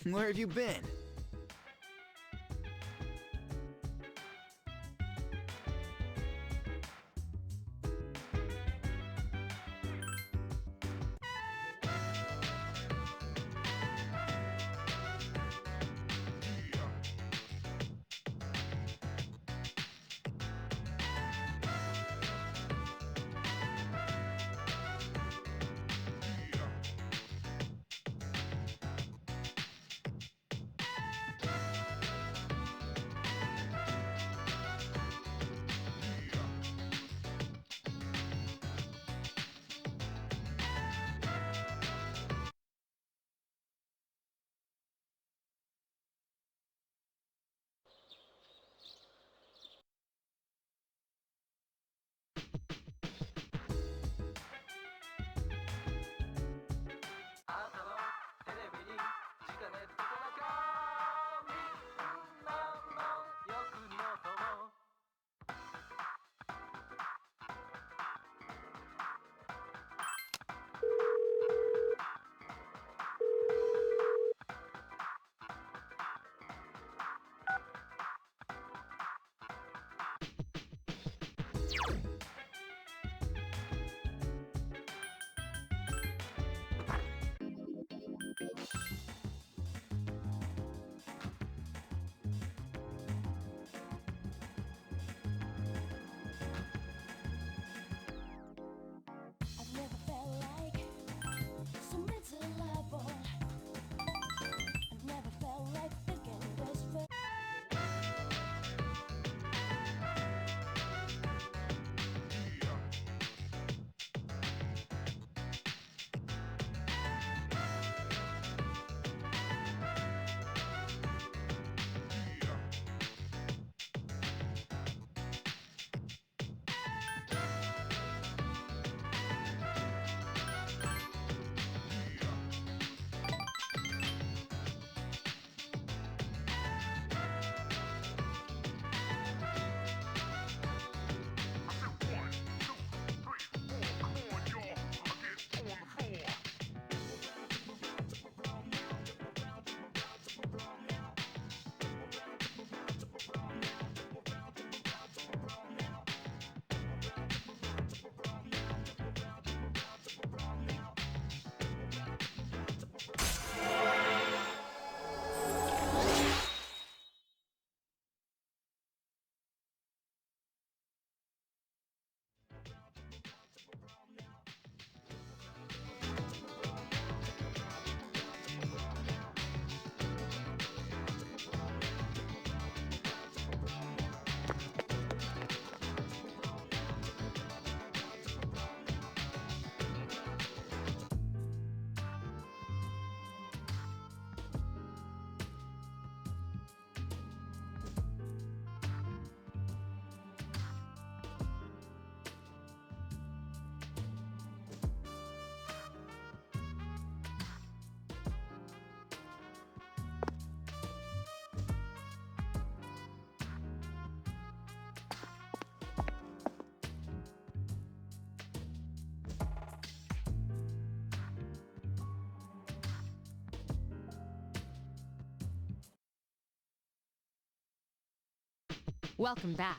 Where have you been? I've never felt like so miserable. I've never felt like thinking this way. Welcome back.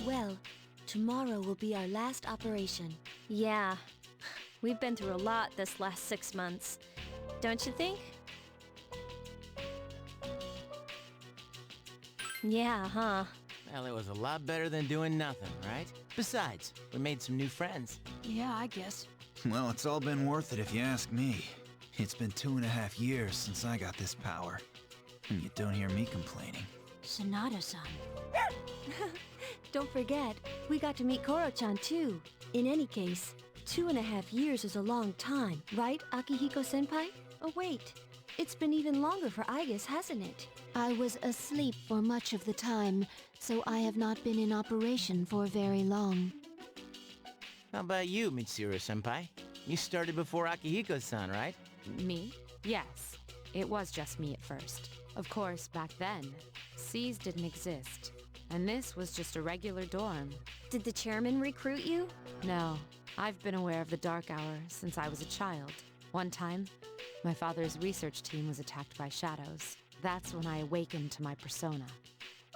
Well, tomorrow will be our last operation. Yeah. We've been through a lot this last 6 months. Don't you think? Yeah, huh? Well, it was a lot better than doing nothing, right? Besides, we made some new friends. Yeah, I guess. Well, it's all been worth it if you ask me. It's been 2.5 years since I got this power. And you don't hear me complaining. Sonata-san. Don't forget, we got to meet Koro-chan too. In any case, 2.5 years is a long time, right, Akihiko-senpai? Oh wait, it's been even longer for Aigis, hasn't it? I was asleep for much of the time, so I have not been in operation for very long. How about you, Mitsuru-senpai? You started before Akihiko-san, right? Me? Yes. It was just me at first. Of course, back then, C's didn't exist. And this was just a regular dorm. Did the chairman recruit you? No, I've been aware of the Dark Hour since I was a child. One time, my father's research team was attacked by shadows. That's when I awakened to my persona,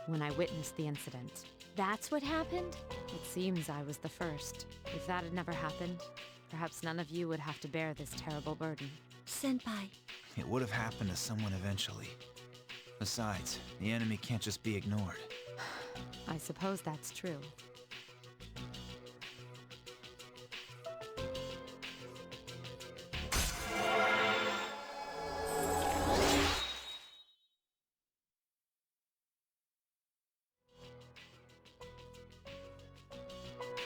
when I witnessed the incident. That's what happened? It seems I was the first. If that had never happened, perhaps none of you would have to bear this terrible burden. Senpai. It would have happened to someone eventually. Besides, the enemy can't just be ignored. I suppose that's true.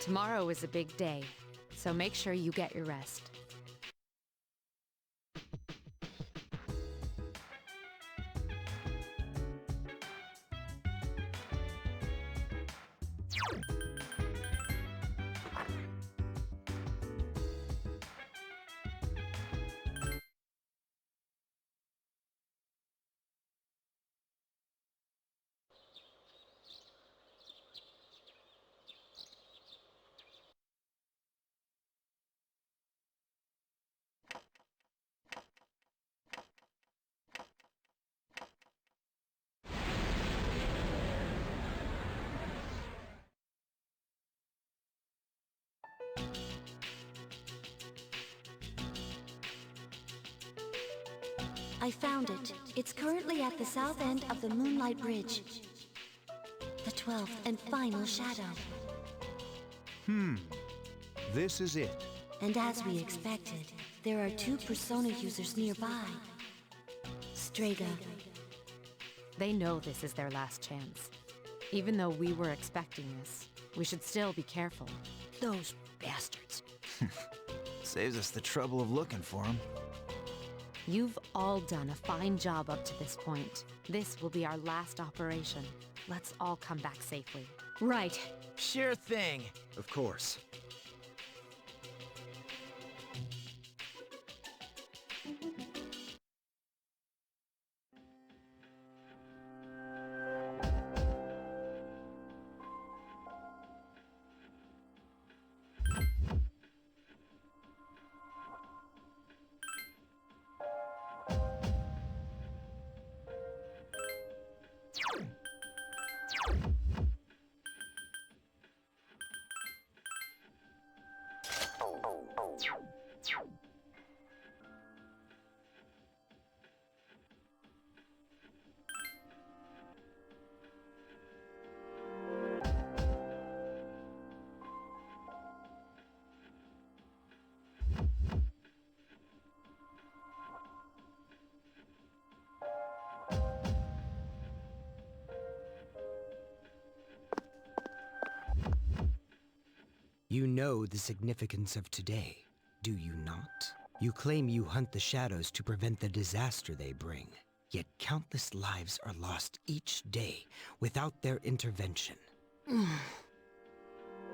Tomorrow is a big day, so make sure you get your rest. I found it. It's currently at the south end of the Moonlight Bridge. The 12th and final shadow. This is it. And as we expected, there are 2 persona users nearby. Strega. They know this is their last chance. Even though we were expecting this, we should still be careful. Those bastards. Saves us the trouble of looking for him. You've all done a fine job up to this point. This will be our last operation. Let's all come back safely. Right. Sure thing. Of course. You know the significance of today, do you not? You claim you hunt the shadows to prevent the disaster they bring. Yet countless lives are lost each day without their intervention.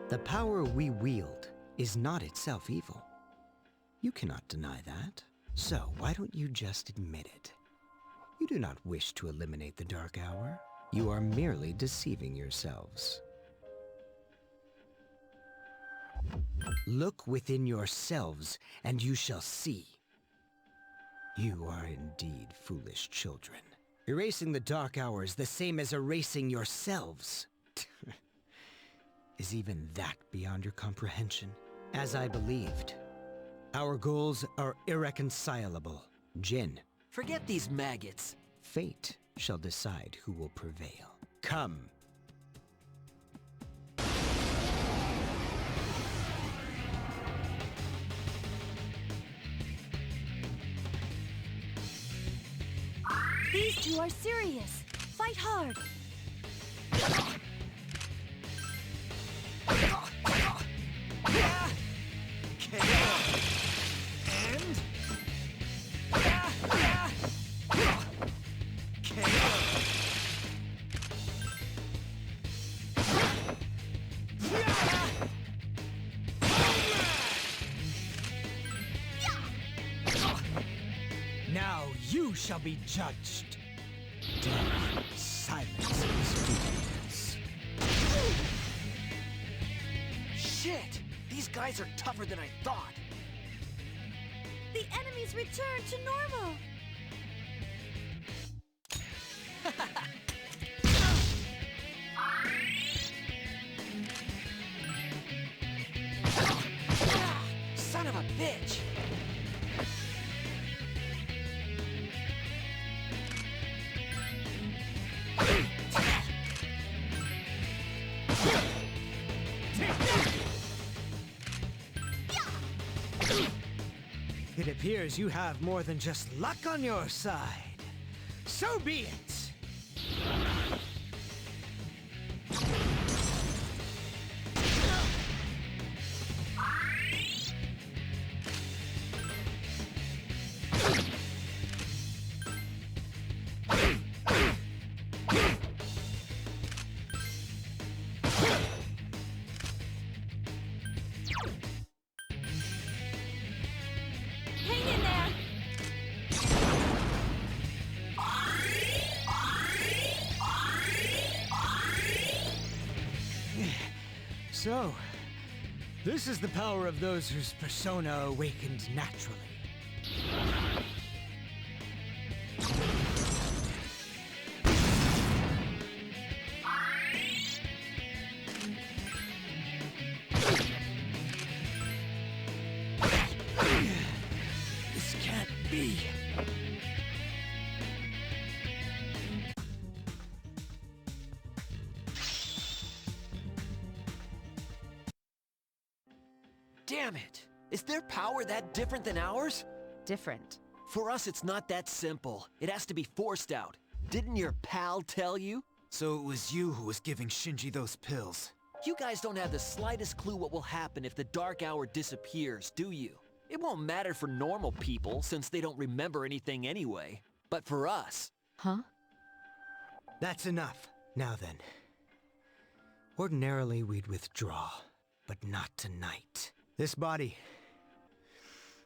The power we wield is not itself evil. You cannot deny that. So why don't you just admit it? You do not wish to eliminate the Dark Hour. You are merely deceiving yourselves. Look within yourselves, and you shall see. You are indeed foolish children. Erasing the Dark Hour is the same as erasing yourselves. Is even that beyond your comprehension? As I believed, our goals are irreconcilable. Jin, Forget these maggots. fate shall decide who will prevail. Come. These two are serious. Fight hard. Now you shall be judged. Death silences demons. Shit! These guys are tougher than I thought. The enemies return to normal. Son of a bitch! It appears you have more than just luck on your side. So be it! Hang in there. So, this is the power of those whose persona awakened naturally. This can't be. Damn it! Is their power that different than ours? Different. For us, it's not that simple. It has to be forced out. Didn't your pal tell you? So it was you who was giving Shinji those pills. You guys don't have the slightest clue what will happen if the Dark Hour disappears, do you? It won't matter for normal people, since they don't remember anything anyway. But for us... Huh? That's enough. Now then. Ordinarily we'd withdraw, but not tonight. This body,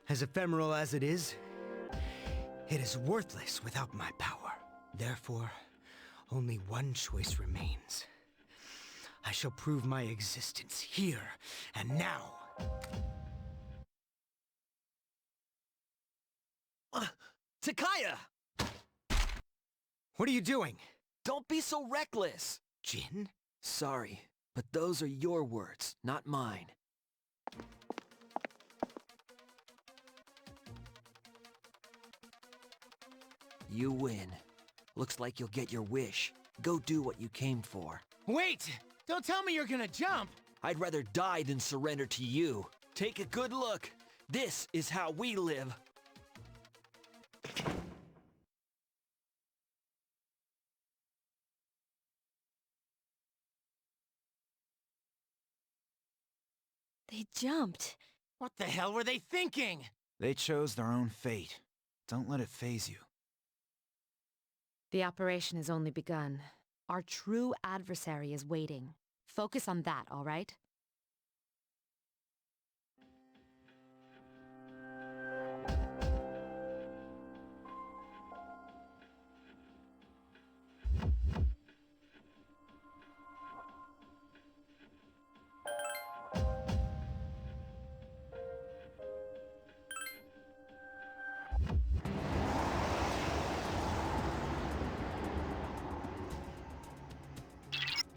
as ephemeral as it is worthless without my power. Therefore, only one choice remains. I shall prove my existence here and now. Takaya! What are you doing? Don't be so reckless! Jin? Sorry, but those are your words, not mine. You win. Looks like you'll get your wish. Go do what you came for. Wait! Don't tell me you're gonna jump! I'd rather die than surrender to you. Take a good look. This is how we live. They jumped. What the hell were they thinking? They chose their own fate. Don't let it phase you. The operation has only begun. Our true adversary is waiting. Focus on that, all right?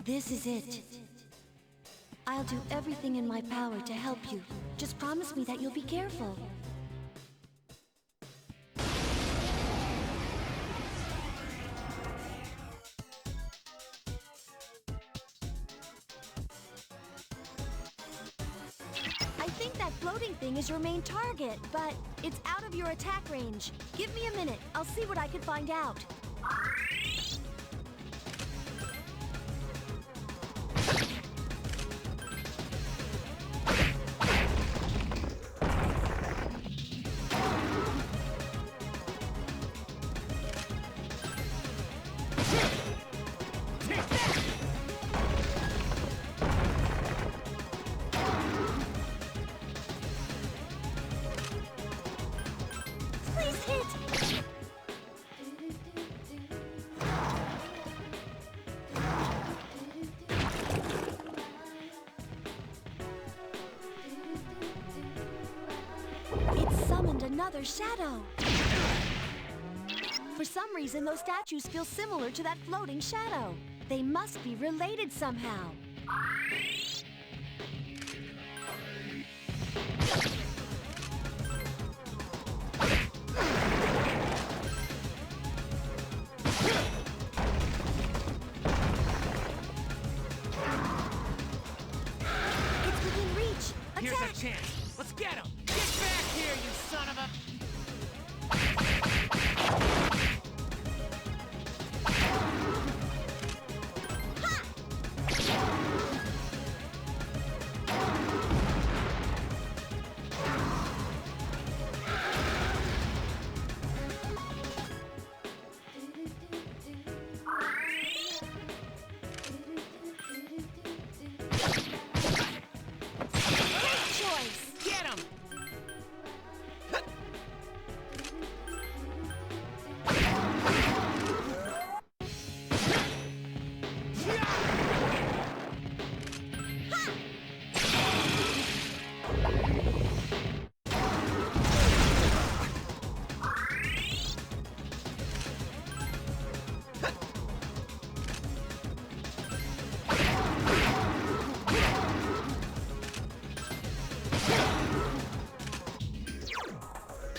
This is it. I'll do everything in my power to help you. Just promise me that you'll be careful. I think that floating thing is your main target, but it's out of your attack range. Give me a minute. I'll see what I can find out. Please hit! It summoned another shadow. For some reason, those statues feel similar to that floating shadow. They must be related somehow. It's within reach. Here's Attack! our chance. Let's get him. Get back here, you son of a... Great choice! Get him!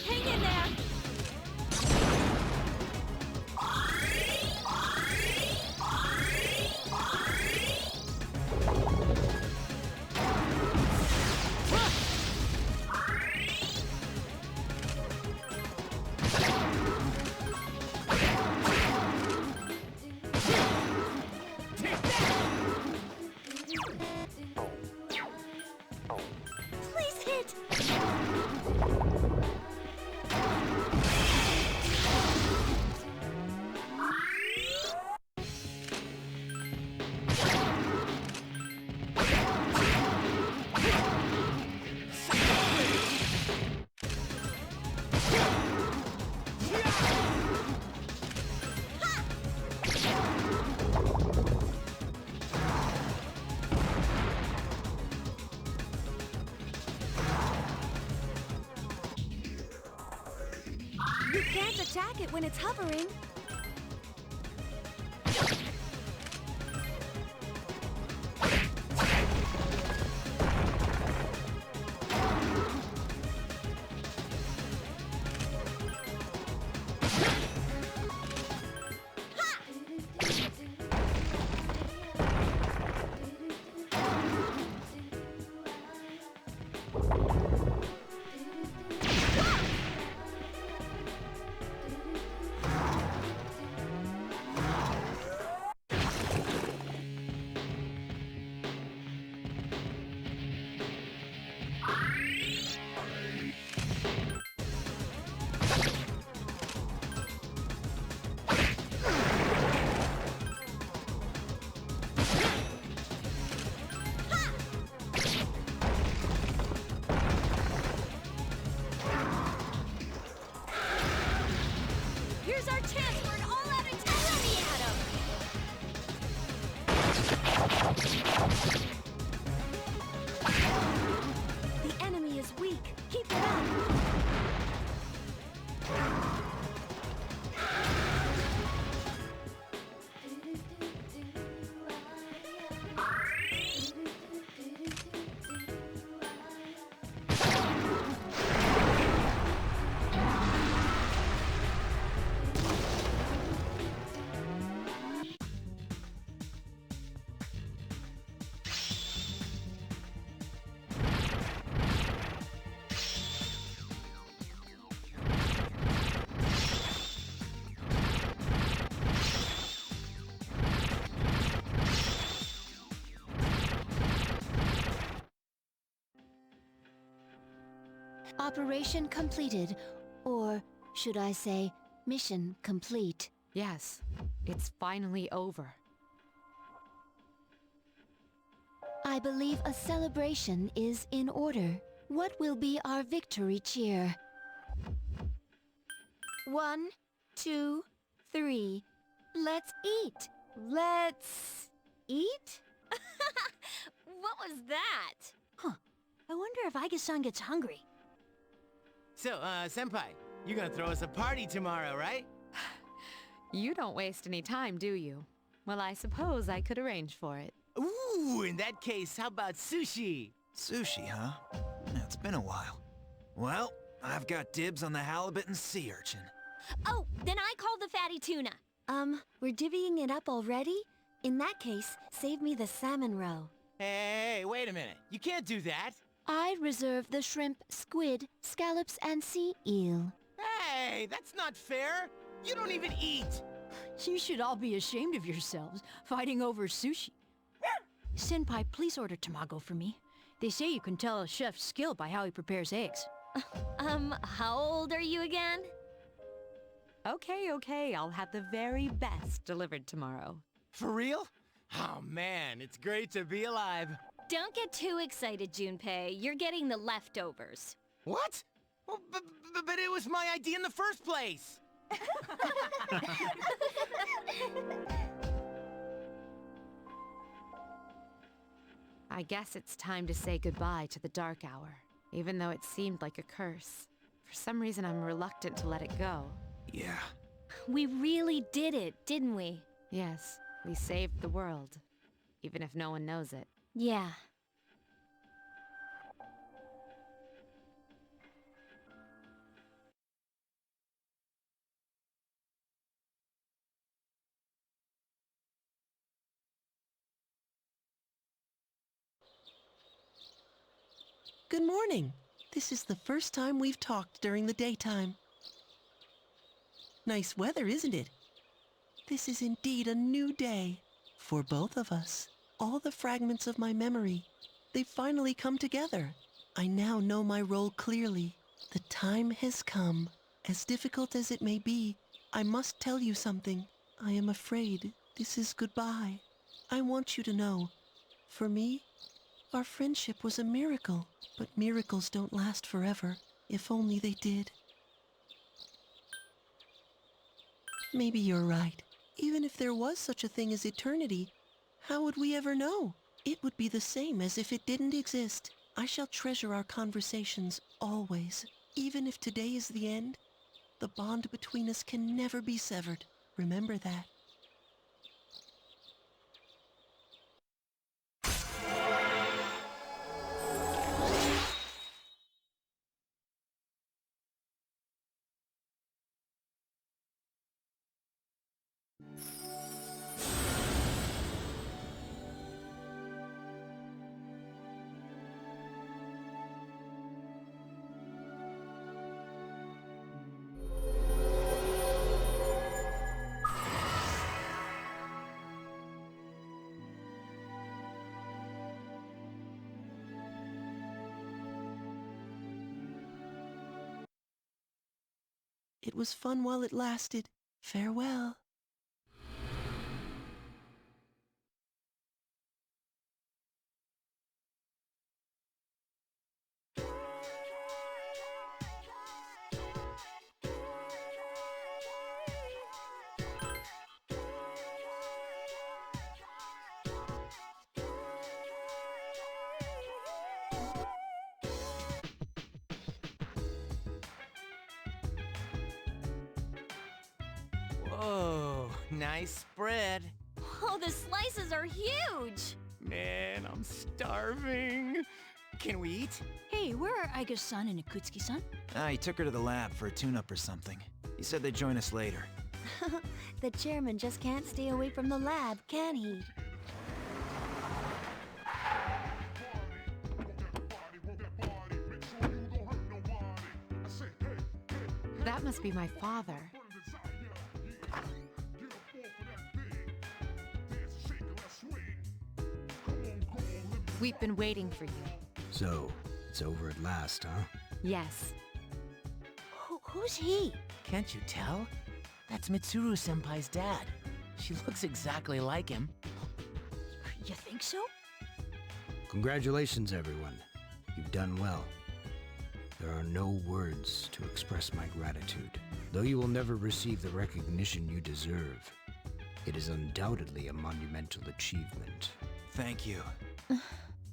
Hang in there! Please hit! You can't attack it when it's hovering. Here's our chance for an all-out attack! Let me at him! The enemy is weak. Keep it up! Operation completed. Or should I say, mission complete. Yes, it's finally over. I believe a celebration is in order. What will be our victory cheer? 1, 2, 3. Let's eat. Let's eat? What was that? I wonder if Aige-san gets hungry. So, Senpai, you're gonna throw us a party tomorrow, right? You don't waste any time, do you? Well, I suppose I could arrange for it. Ooh, in that case, how about sushi? Sushi, huh? Yeah, it's been a while. Well, I've got dibs on the halibut and sea urchin. Oh, then I call the fatty tuna. We're divvying it up already? In that case, save me the salmon roe. Hey, wait a minute. You can't do that. I reserve the shrimp, squid, scallops, and sea eel. Hey, that's not fair. You don't even eat. You should all be ashamed of yourselves, fighting over sushi. Senpai, please order tamago for me. They say you can tell a chef's skill by how he prepares eggs. How old are you again? Okay, I'll have the very best delivered tomorrow. For real? Oh man, it's great to be alive. Don't get too excited, Junpei. You're getting the leftovers. What? Well, but it was my idea in the first place. I guess it's time to say goodbye to the Dark Hour, even though it seemed like a curse. For some reason, I'm reluctant to let it go. Yeah. We really did it, didn't we? Yes, we saved the world, even if no one knows it. Yeah. Good morning. This is the first time we've talked during the daytime. Nice weather, isn't it? This is indeed a new day. For both of us. All the fragments of my memory. They've finally come together. I now know my role clearly. The time has come. As difficult as it may be, I must tell you something. I am afraid this is goodbye. I want you to know, for me, our friendship was a miracle. But miracles don't last forever. If only they did. Maybe you're right. Even if there was such a thing as eternity, how would we ever know? It would be the same as if it didn't exist. I shall treasure our conversations always. Even if today is the end, the bond between us can never be severed. Remember that. It was fun while it lasted. Farewell. Whoa, nice spread. Oh, the slices are huge! Man, I'm starving. Can we eat? Hey, where are Aige-san and Ikutsuki-san? He took her to the lab for a tune-up or something. He said they'd join us later. The chairman just can't stay away from the lab, can he? That must be my father. We've been waiting for you. So, it's over at last, huh? Yes. Who's he? Can't you tell? That's Mitsuru-senpai's dad. She looks exactly like him. You think so? Congratulations, everyone. You've done well. There are no words to express my gratitude. Though you will never receive the recognition you deserve, it is undoubtedly a monumental achievement. Thank you.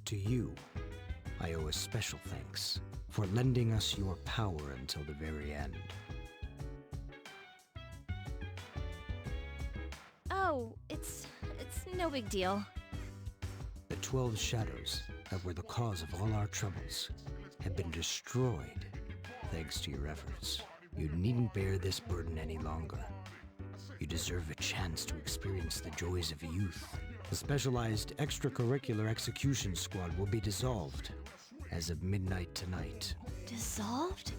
To you, I owe a special thanks for lending us your power until the very end. Oh, it's no big deal. The 12 shadows that were the cause of all our troubles have been destroyed thanks to your efforts. You needn't bear this burden any longer. You deserve a chance to experience the joys of youth. The specialized extracurricular execution squad will be dissolved as of midnight tonight. Dissolved?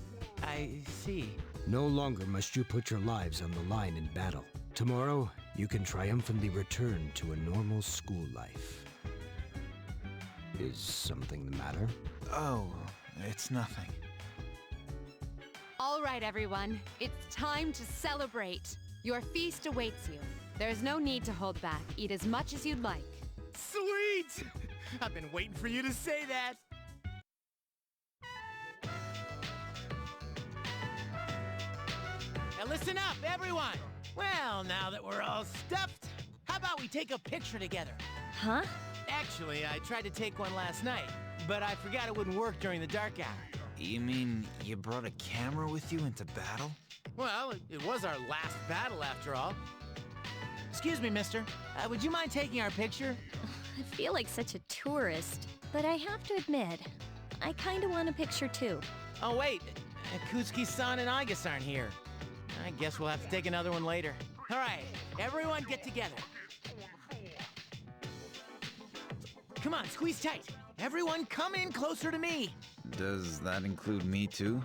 I see. No longer must you put your lives on the line in battle. Tomorrow, you can triumphantly return to a normal school life. Is something the matter? Oh, it's nothing. All right, everyone. It's time to celebrate. Your feast awaits you. There's no need to hold back. Eat as much as you'd like. Sweet! I've been waiting for you to say that. Now listen up, everyone! Well, now that we're all stuffed, how about we take a picture together? Huh? Actually, I tried to take one last night, but I forgot it wouldn't work during the dark hour. You mean you brought a camera with you into battle? Well, it was our last battle after all. Excuse me, mister. Would you mind taking our picture? I feel like such a tourist, but I have to admit, I kinda want a picture too. Oh, wait. Akutsuki-san and Igus aren't here. I guess we'll have to take another one later. All right, everyone get together. Come on, squeeze tight. Everyone come in closer to me. Does that include me too?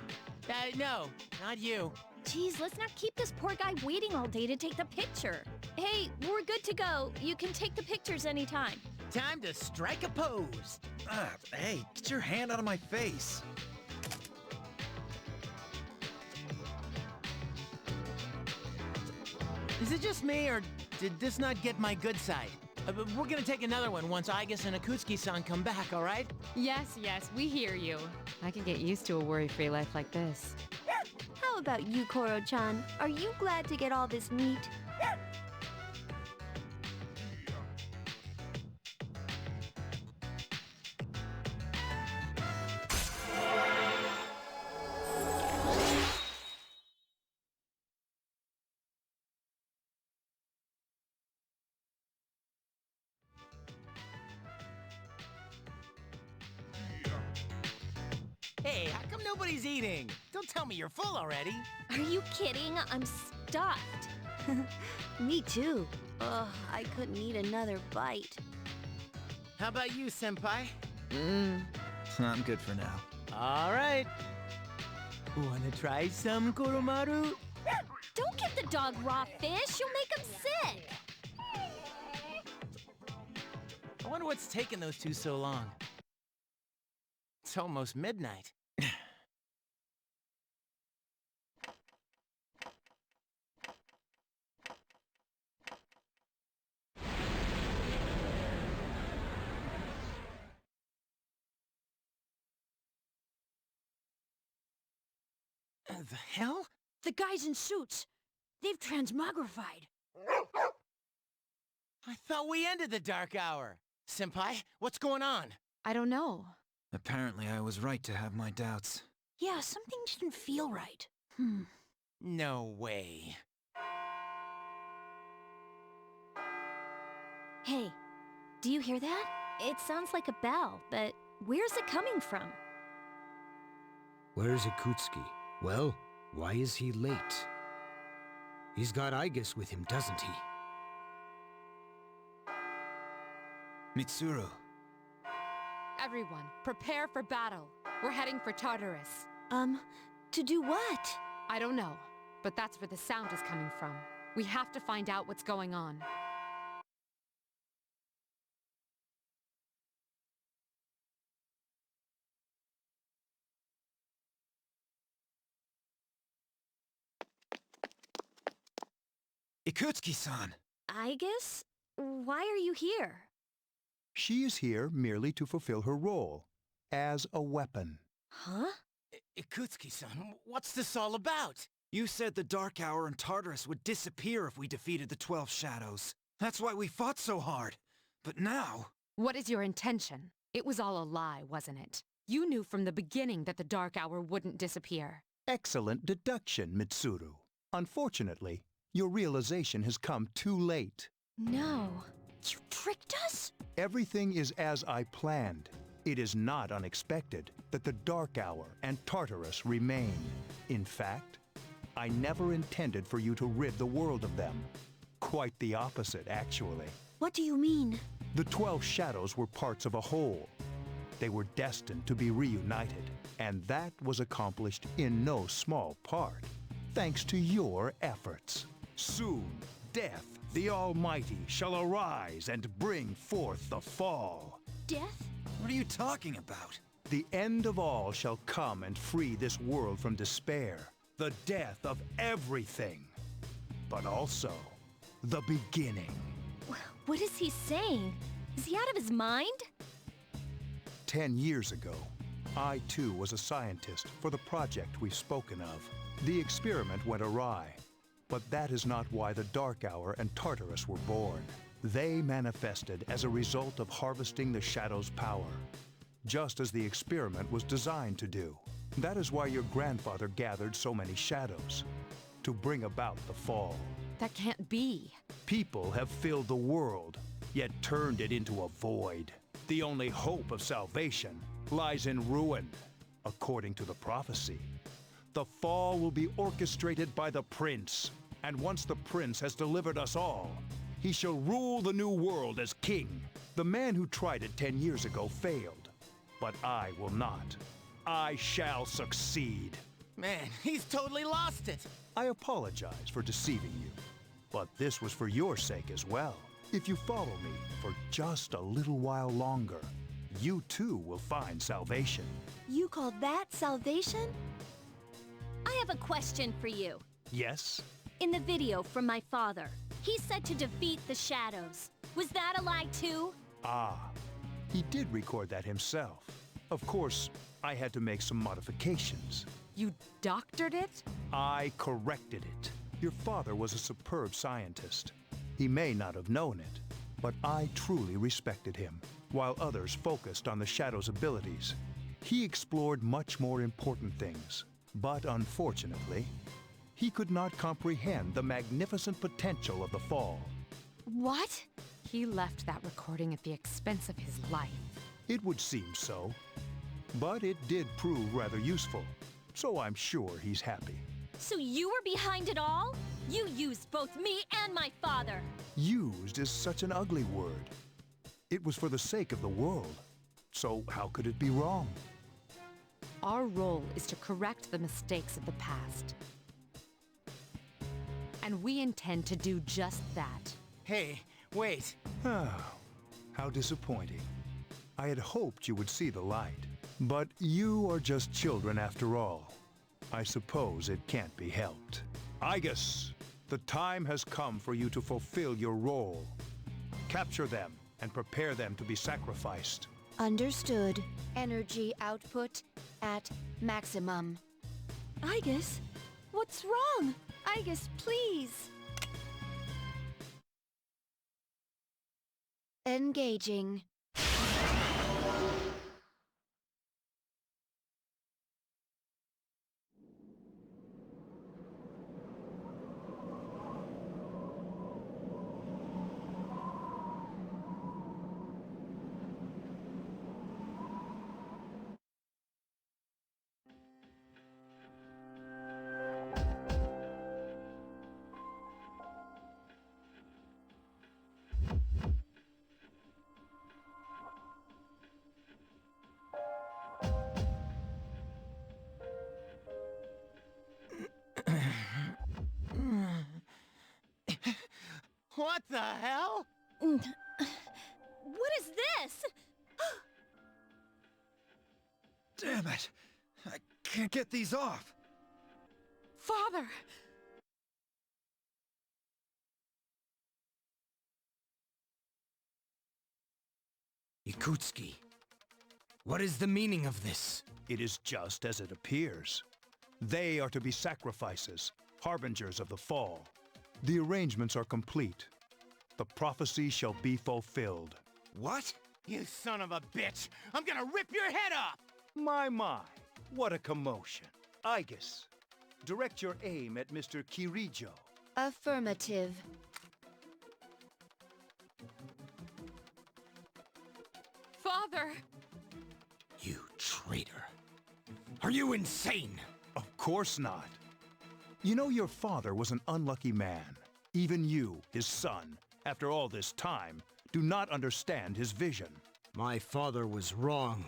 No, not you. Geez, let's not keep this poor guy waiting all day to take the picture. Hey, we're good to go. You can take the pictures anytime. Time to strike a pose. Hey, get your hand out of my face. Is it just me, or did this not get my good side? We're gonna take another one once Igus and Akutsuki-san come back, all right? Yes, we hear you. I can get used to a worry-free life like this. How about you, Koro-chan? Are you glad to get all this meat? Hey, how come nobody's eating? Don't tell me you're full already. Are you kidding? I'm stuffed. Me too. Ugh, I couldn't eat another bite. How about you, senpai? I'm good for now. All right. Wanna try some, Koromaru? Don't give the dog raw fish. You'll make him sick. I wonder what's taking those two so long. It's almost midnight. The hell? The guys in suits. They've transmogrified. I thought we ended the dark hour. Senpai, what's going on? I don't know. Apparently I was right to have my doubts. Yeah, something didn't feel right. No way. Hey, do you hear that? It sounds like a bell, but where's it coming from? Where's Akutsuki? Well, why is he late? He's got Igus with him, doesn't he? Mitsuru. Everyone, prepare for battle. We're heading for Tartarus. To do what? I don't know, but that's where the sound is coming from. We have to find out what's going on. Ikutsuki-san! Aigis? Why are you here? She is here merely to fulfill her role as a weapon. Huh? Ikutsuki-san, what's this all about? You said the Dark Hour and Tartarus would disappear if we defeated the 12 Shadows. That's why we fought so hard. But now... What is your intention? It was all a lie, wasn't it? You knew from the beginning that the Dark Hour wouldn't disappear. Excellent deduction, Mitsuru. Unfortunately, your realization has come too late. No. You tricked us? Everything is as I planned. It is not unexpected that the Dark Hour and Tartarus remain. In fact, I never intended for you to rid the world of them. Quite the opposite, actually. What do you mean? The 12 Shadows were parts of a whole. They were destined to be reunited, and that was accomplished in no small part, thanks to your efforts. Soon, Death, the Almighty, shall arise and bring forth the fall. Death? What are you talking about? The end of all shall come and free this world from despair, the death of everything, but also the beginning. What is he saying? Is he out of his mind? 10 years ago, I too was a scientist for the project we've spoken of. The experiment went awry, but that is not why the Dark Hour and Tartarus were born. They manifested as a result of harvesting the Shadow's power, just as the experiment was designed to do. That is why your grandfather gathered so many Shadows, to bring about the fall. That can't be. People have filled the world, yet turned it into a void. The only hope of salvation lies in ruin, according to the prophecy. The fall will be orchestrated by the Prince, and once the Prince has delivered us all, he shall rule the new world as king. The man who tried it 10 years ago failed, but I will not. I shall succeed. Man, he's totally lost it. I apologize for deceiving you, but this was for your sake as well. If you follow me for just a little while longer, you too will find salvation. You call that salvation? I have a question for you. Yes? In the video from my father, he said to defeat the Shadows. Was that a lie too? Ah, he did record that himself. Of course, I had to make some modifications. You doctored it? I corrected it. Your father was a superb scientist. He may not have known it, but I truly respected him. While others focused on the Shadow's abilities, he explored much more important things. But unfortunately, he could not comprehend the magnificent potential of the fall. What? He left that recording at the expense of his life. It would seem so. But it did prove rather useful, so I'm sure he's happy. So you were behind it all? You used both me and my father. Used is such an ugly word. It was for the sake of the world, so how could it be wrong? Our role is to correct the mistakes of the past. And we intend to do just that. Hey, wait. How disappointing. I had hoped you would see the light. But you are just children after all. I suppose it can't be helped. Aigis, the time has come for you to fulfill your role. Capture them and prepare them to be sacrificed. Understood. Energy output at maximum. Aigis, what's wrong? Aigis, please. Engaging. What the hell? What is this? Damn it! I can't get these off! Father! Yakutsuki, what is the meaning of this? It is just as it appears. They are to be sacrifices, harbingers of the fall. The arrangements are complete. The prophecy shall be fulfilled. What? You son of a bitch! I'm gonna rip your head off! My, what a commotion. Aigis, direct your aim at Mr. Kirijo. Affirmative. Father! You traitor. Are you insane? Of course not. You know your father was an unlucky man. Even you, his son, after all this time, do not understand his vision. My father was wrong.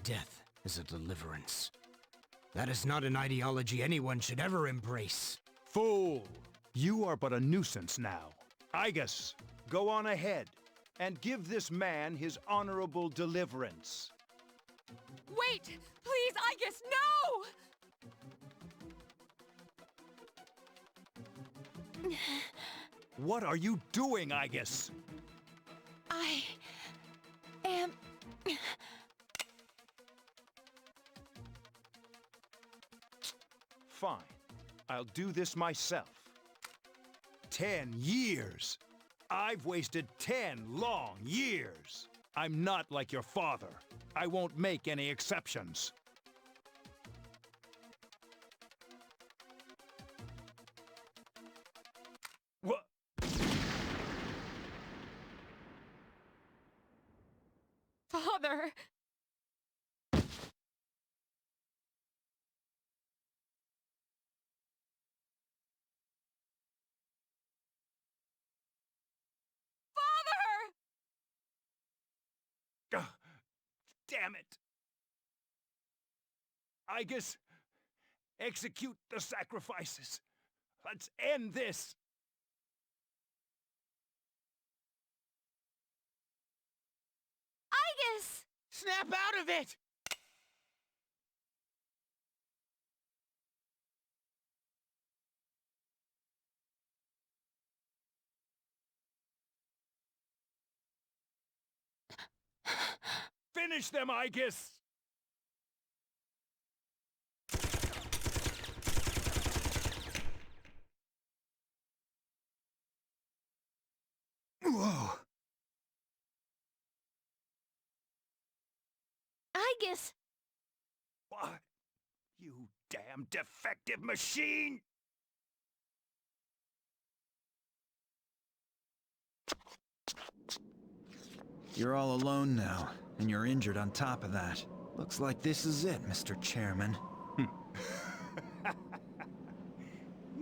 Death is a deliverance. That is not an ideology anyone should ever embrace. Fool! You are but a nuisance now. Aigis, go on ahead and give this man his honorable deliverance. Wait! Please, Aigis, no! What are you doing, Aigis? I am... Fine. I'll do this myself. 10 years! I've wasted 10 long years! I'm not like your father. I won't make any exceptions. What? Father! Ugh, damn it! Aigis, execute the sacrifices. Let's end this! Aigis! Snap out of it! Finish them, Aigis! Whoa! Aigis! What? You damn defective machine! You're all alone now, and you're injured on top of that. Looks like this is it, Mr. Chairman. You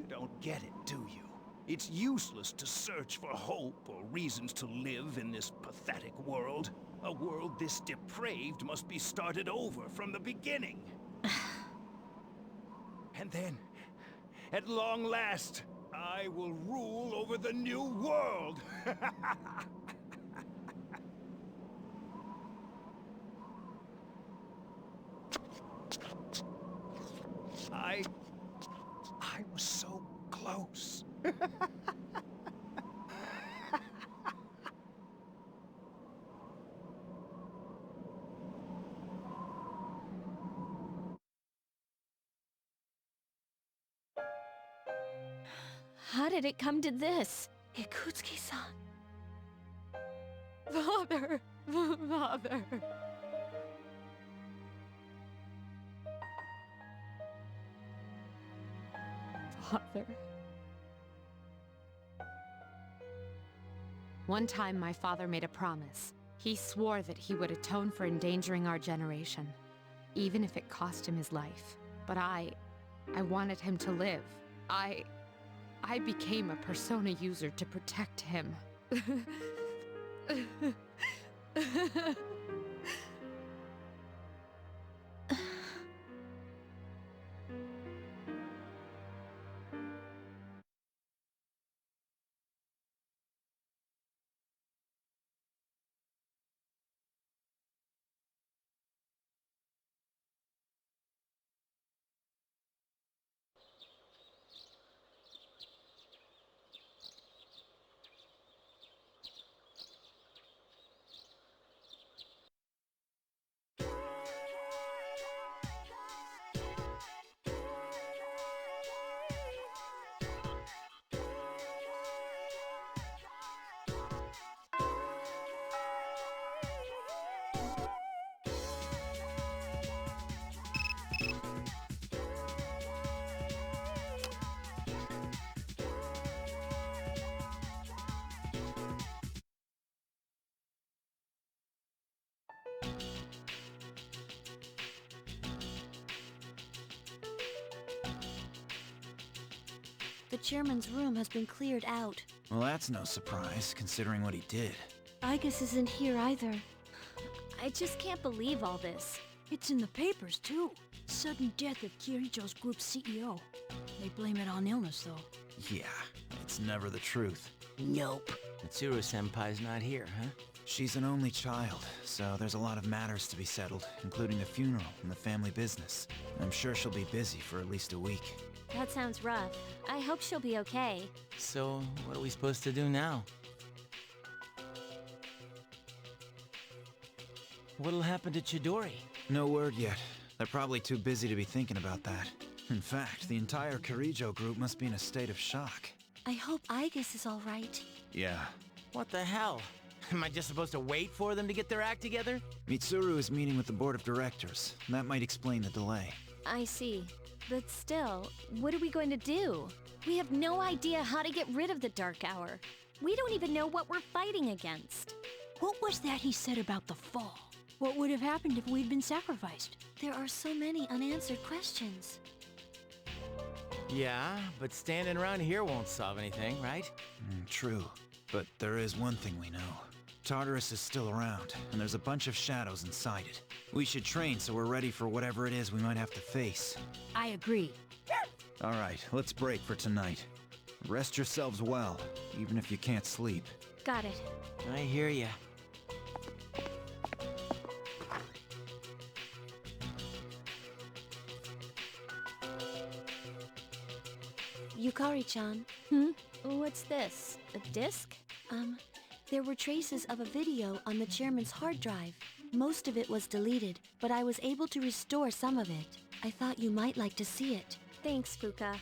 don't get it, do you? It's useless to search for hope or reasons to live in this pathetic world. A world this depraved must be started over from the beginning. And then, at long last, I will rule over the new world! I was so close. How did it come to this? Yakutsuki-san. Father! Father! Father. One time, my father made a promise. He swore that he would atone for endangering our generation, even if it cost him his life. But I wanted him to live. I became a Persona user to protect him. The chairman's room has been cleared out. Well, that's no surprise, considering what he did. Igus isn't here either. I just can't believe all this. It's in the papers, too. Sudden death of Kirijo's group CEO. They blame it on illness, though. Yeah, it's never the truth. Nope. Mitsuru-senpai's not here, huh? She's an only child, so there's a lot of matters to be settled, including the funeral and the family business. I'm sure she'll be busy for at least a week. That sounds rough. I hope she'll be okay. So, what are we supposed to do now? What'll happen to Chidori? No word yet. They're probably too busy to be thinking about that. In fact, the entire Kirijo group must be in a state of shock. I hope Igus is all right. Yeah. What the hell? Am I just supposed to wait for them to get their act together? Mitsuru is meeting with the board of directors. That might explain the delay. I see. But still, what are we going to do? We have no idea how to get rid of the Dark Hour. We don't even know what we're fighting against. What was that he said about the fall? What would have happened if we'd been sacrificed? There are so many unanswered questions. Yeah, but standing around here won't solve anything, right? True. But there is one thing we know. Tartarus is still around, and there's a bunch of shadows inside it. We should train so we're ready for whatever it is we might have to face. I agree. All right, let's break for tonight. Rest yourselves well, even if you can't sleep. Got it. I hear ya. Yukari-chan. What's this? A disc? There were traces of a video on the chairman's hard drive. Most of it was deleted, but I was able to restore some of it. I thought you might like to see it. Thanks, Fuka.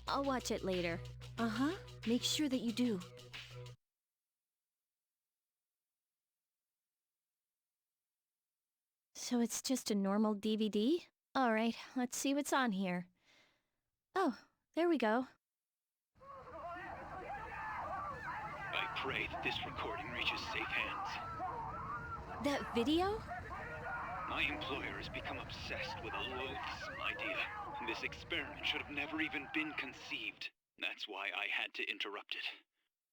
I'll watch it later. Uh-huh. Make sure that you do. So it's just a normal DVD? Alright, let's see what's on here. Oh, there we go. I pray that this recording reaches safe hands. That video? My employer has become obsessed with a loathsome idea. This experiment should have never even been conceived. That's why I had to interrupt it.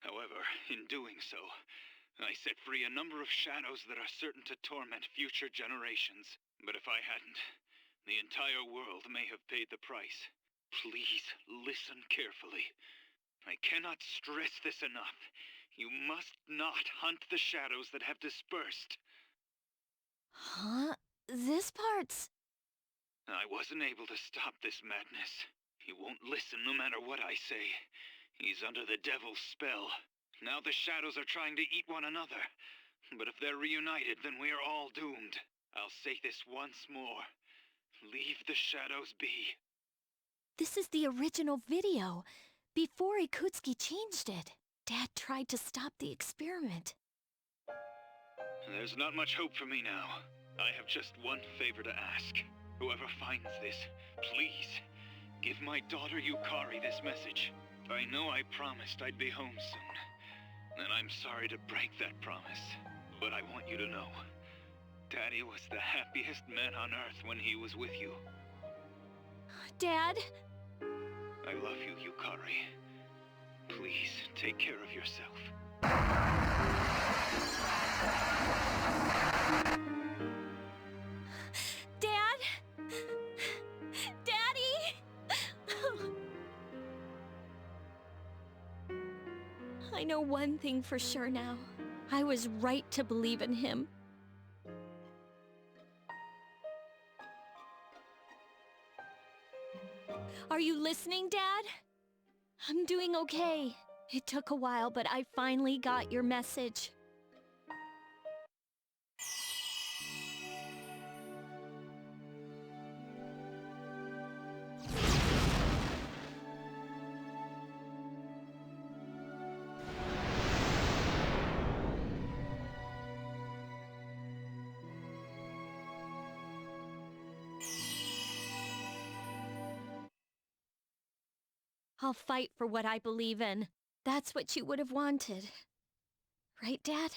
However, in doing so, I set free a number of shadows that are certain to torment future generations. But if I hadn't, the entire world may have paid the price. Please listen carefully. I cannot stress this enough. You must not hunt the shadows that have dispersed. Huh? This part's... I wasn't able to stop this madness. He won't listen no matter what I say. He's under the devil's spell. Now the shadows are trying to eat one another. But if they're reunited, then we are all doomed. I'll say this once more. Leave the shadows be. This is the original video. Before Ikutsuki changed it. Dad tried to stop the experiment. There's not much hope for me now. I have just one favor to ask. Whoever finds this, please, give my daughter Yukari this message. I know I promised I'd be home soon, and I'm sorry to break that promise, but I want you to know, Daddy was the happiest man on Earth when he was with you. Dad? I love you, Yukari. Please, take care of yourself. Dad? Daddy? I know one thing for sure now. I was right to believe in him. Are you listening, Dad? I'm doing okay. It took a while, but I finally got your message. I'll fight for what I believe in. That's what you would have wanted. Right, Dad?